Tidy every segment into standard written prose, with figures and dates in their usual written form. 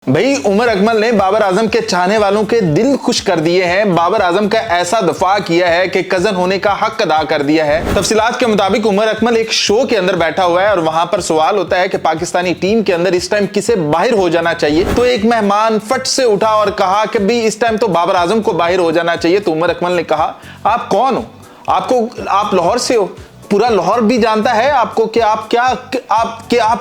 भाई उमर अकमल ने बाबर आजम के चाहने वालों के दिल खुश कर दिए हैं। बाबर आजम का ऐसा दफा किया है कि कजन होने का हक अदा कर दिया है। तफसीलात के मुताबिक उमर अकमल एक शो के अंदर बैठा हुआ है और वहां पर सवाल होता है कि पाकिस्तानी टीम के अंदर इस टाइम किसे बाहर हो जाना चाहिए। तो एक मेहमान फट से उठा और कहा कि भाई इस टाइम तो बाबर आजम को बाहर हो जाना चाहिए। तो उमर अकमल ने कहा, आप कौन हो? आप लाहौर से हो, पूरा लाहौर भी जानता है आपको कि आप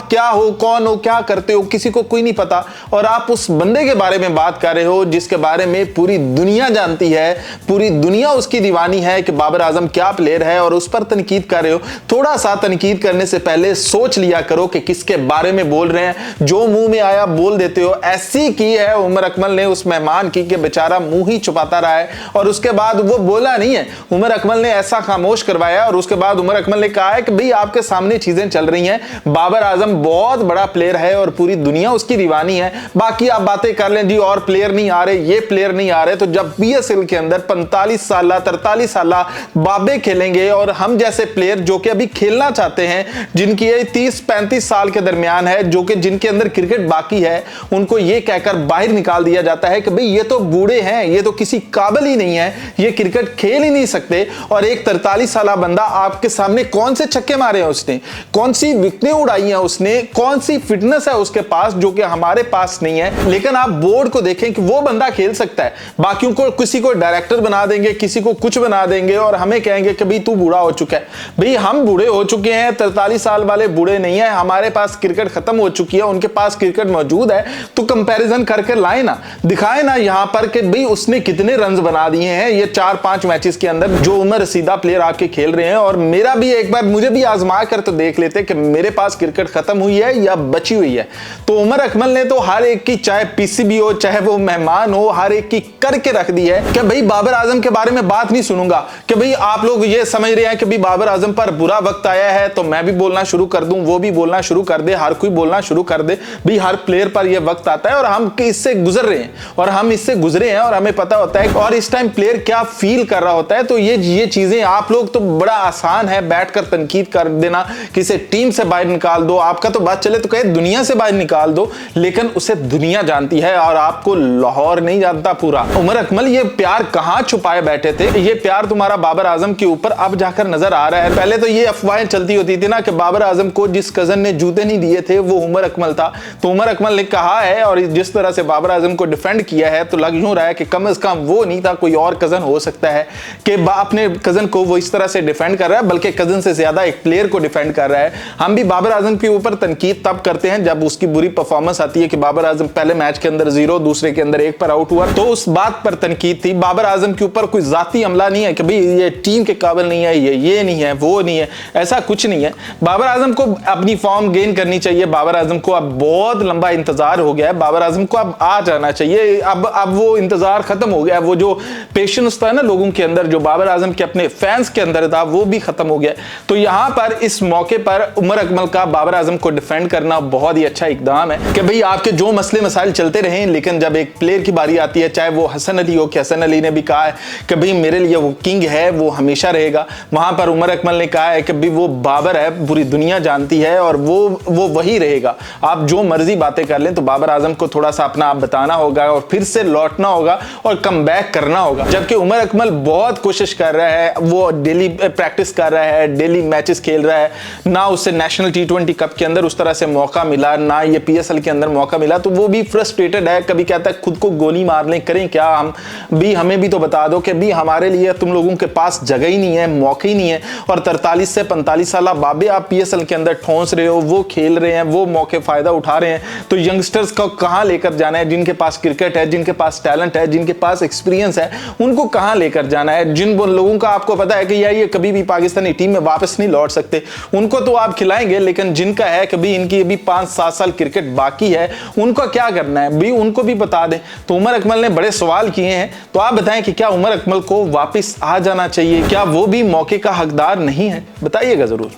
क्या हो, कौन हो, क्या करते हो, किसी को कोई नहीं पता। और आप उस बंदे के बारे में बात कर रहे हो जिसके बारे में पूरी दुनिया जानती है, पूरी दुनिया उसकी दीवानी है कि बाबर आजम क्या प्लेयर है, और उस पर तनकीद कर रहे हो। थोड़ा सा तनकीद करने से पहले सोच लिया करो कि किसके बारे में बोल रहे हैं। जो मुंह में आया बोल देते हो। ऐसी की है उमर अकमल ने उस मेहमान की कि बेचारा मुंह ही छुपाता रहा है और उसके बाद वो बोला नहीं है। उमर अकमल ने ऐसा खामोश करवाया और उसके बाद उमर अकमल ने कहा है कि भाई आपके सामने चीजें चल रही हैं। बाबर आजम बहुत बड़ा प्लेयर है और पूरी दुनिया उसकी दीवानी है। बाकी आप बातें कर लें जी, और प्लेयर नहीं आ रहे, ये प्लेयर नहीं आ रहे। तो जब पीएसएल के अंदर 45 साल 43 साल बाबे खेलेंगे और हम जैसे प्लेयर जो कि अभी खेलना चाहते हैं, जिनकी एज 30-35 साल के दरमियान है, जो कि जिनके अंदर क्रिकेट बाकी है, उनको ये कहकर बाहर निकाल दिया जाता है कि भाई ये तो बूढ़े हैं, ये तो किसी काबिल ही नहीं है, ये क्रिकेट खेल ही नहीं सकते। और एक 43 साल बंदा आपके सामने कौन से छक्के मारे हैं उसने, कौन सी विकेटें उड़ाई हैं उसने, कौन सी फिटनेस है उसके पास जो कि हमारे पास नहीं है। लेकिन आप बोर्ड को देखें कि वो बंदा खेल सकता है। बाकियों को किसी को डायरेक्टर बना देंगे, किसी को कुछ बना देंगे और हमें कहेंगे कि भाई तू बूढ़ा हो चुका है। भाई हम बूढ़े हो चुके हैं, 43 साल वाले बूढ़े नहीं है। हमारे पास क्रिकेट खत्म हो चुकी है, उनके पास क्रिकेट मौजूद है। तो कंपैरिजन करके लाए ना, दिखाए ना यहां पर कि भाई उसने कितने रन बना दिए हैं ये 4-5 मैचेस के अंदर, जो उमर रसीदा प्लेयर आपके खेल रहे हैं। और मेरा भी एक बार मुझे भी आजमा कर तो देख लेते कि मेरे पास क्रिकेट खत्म हुई है या बची हुई है। तो उमर अकमल ने तो हर एक की, चाहे पीसीबी हो चाहे वो मेहमान हो, हर एक की करके रख दी है कि भाई बाबर आजम के बारे में बात नहीं सुनूंगा। कि भाई आप लोग ये समझ रहे हैं कि भाई बाबर आजम पर बुरा वक्त आया है तो मैं भी बोलना शुरू कर दूं, वो भी बोलना शुरू कर दे, हर कोई बोलना शुरू कर दे। भाई हर प्लेयर पर यह वक्त आता है और हम इससे गुजर रहे हैं और हम इससे गुजरे हैं और हमें पता होता है और इस टाइम प्लेयर क्या फील कर रहा होता है। तो ये चीजें आप लोग तो बड़ा आसान है बैठकर तनकीद कर देना, किसी टीम से बाहर निकाल दो, आपका तो बात चले तो कहे दुनिया से बाहर निकाल दो, लेकिन उसे दुनिया जानती है और आपको लाहौर नहीं जानता पूरा। उमर अकमल ये प्यार कहां छुपाए बैठे थे? ये प्यार तुम्हारा बाबर आजम के ऊपर अब जाकर नजर आ रहा है। पहले तो ये अफवाहें चलती होती थी ना कि बाबर आजम को जिस कजन ने जूते नहीं दिए थे वो उमर अकमल था। तो उमर अकमल ने कहा है और जिस तरह से बाबर आजम को डिफेंड किया है तो लग यूं रहा है कि कम से कम वो नहीं था, कोई और कजन हो सकता है कि अपने कजन को वो इस तरह से डिफेंड कर रहा है, बल्कि कजन से ज्यादा एक प्लेयर को डिफेंड कर रहा है। हम भी बाबर आजम के ऊपर तनकीद तब करते हैं जब उसकी बुरी परफॉर्मेंस आती है कि बाबर आजम पहले मैच के अंदर 0, दूसरे के अंदर 1 पर आउट हुआ, तो उस बात पर तनकीद थी। बाबर आजम के ऊपर कोई जाती हमला नहीं है कि भाई ये टीम के काबिल नहीं है, ये नहीं है, वो नहीं है, ऐसा कुछ नहीं है। बाबर आजम को अपनी फॉर्म गेन करनी चाहिए। बाबर आजम को अब बहुत लंबा इंतजार हो गया है, बाबर आजम को अब आ जाना चाहिए। अब वो इंतजार खत्म हो गया, वो जो पेशेंस था ना लोगों के अंदर, जो बाबर आजम के अपने फैंस के अंदर था, वो भी खत्म हो गया। तो यहां पर इस मौके पर उमर अकमल का बाबर आजम को डिफेंड करना बहुत ही अच्छा इकदाम है कि भाई आपके जो मसले मसाइल चलते रहे, लेकिन जब एक प्लेयर की बारी आती है, चाहे वो हसन अली हो, कि हसन अली ने भी कहा है कि भाई मेरे लिए वो किंग है, वो हमेशा रहेगा। वहां पर उमर अकमल ने कहा है कि भाई वो बाबर है, पूरी दुनिया जानती है और वो वही रहेगा। आप जो मर्जी बातें कर लें, तो बाबर आजम को थोड़ा सा अपना आप बताना होगा और फिर से लौटना होगा और कम बैक करना होगा। जबकि उमर अकमल बहुत कोशिश कर रहा है, वो डेली प्रैक्टिस कर रहा है, डेली मैचेस खेल रहा है। ना उससे नेशनल T20 कप के अंदर उस तरह से मौका मिला, ना ये पीएसएल के अंदर मौका मिला, तो वो भी फ्रस्ट्रेटेड है। कभी कहता है खुद को गोली मार लें, करें क्या हम भी, हमें भी तो बता दो कि भी हमारे लिए तुम लोगों के पास जगह ही नहीं है, मौके ही नहीं है। और 43 से 45 साल बाबे आप पीएसएल के अंदर ठोंस रहे हो, वो खेल रहे हैं, वो मौके फायदा उठा रहे हैं। तो यंगस्टर्स को कहां लेकर जाना है? जिनके पास क्रिकेट है, जिनके पास टैलेंट है, जिनके पास एक्सपीरियंस है, उनको कहां लेकर जाना है? जिन लोगों का आपको पता है कि यार ये कभी भी पाकिस्तानी टीम में वापस नहीं लौट सकते, उनको तो आप खिलाएंगे, लेकिन जिनका है कि भी इनकी अभी 5-7 साल क्रिकेट बाकी है, उनका क्या करना है भी, उनको भी बता दें। तो उमर अकमल ने बड़े सवाल किए हैं। तो आप बताएं कि क्या उमर अकमल को वापस आ जाना चाहिए? क्या वो भी मौके का हकदार नहीं है? बताइएगा जरूर।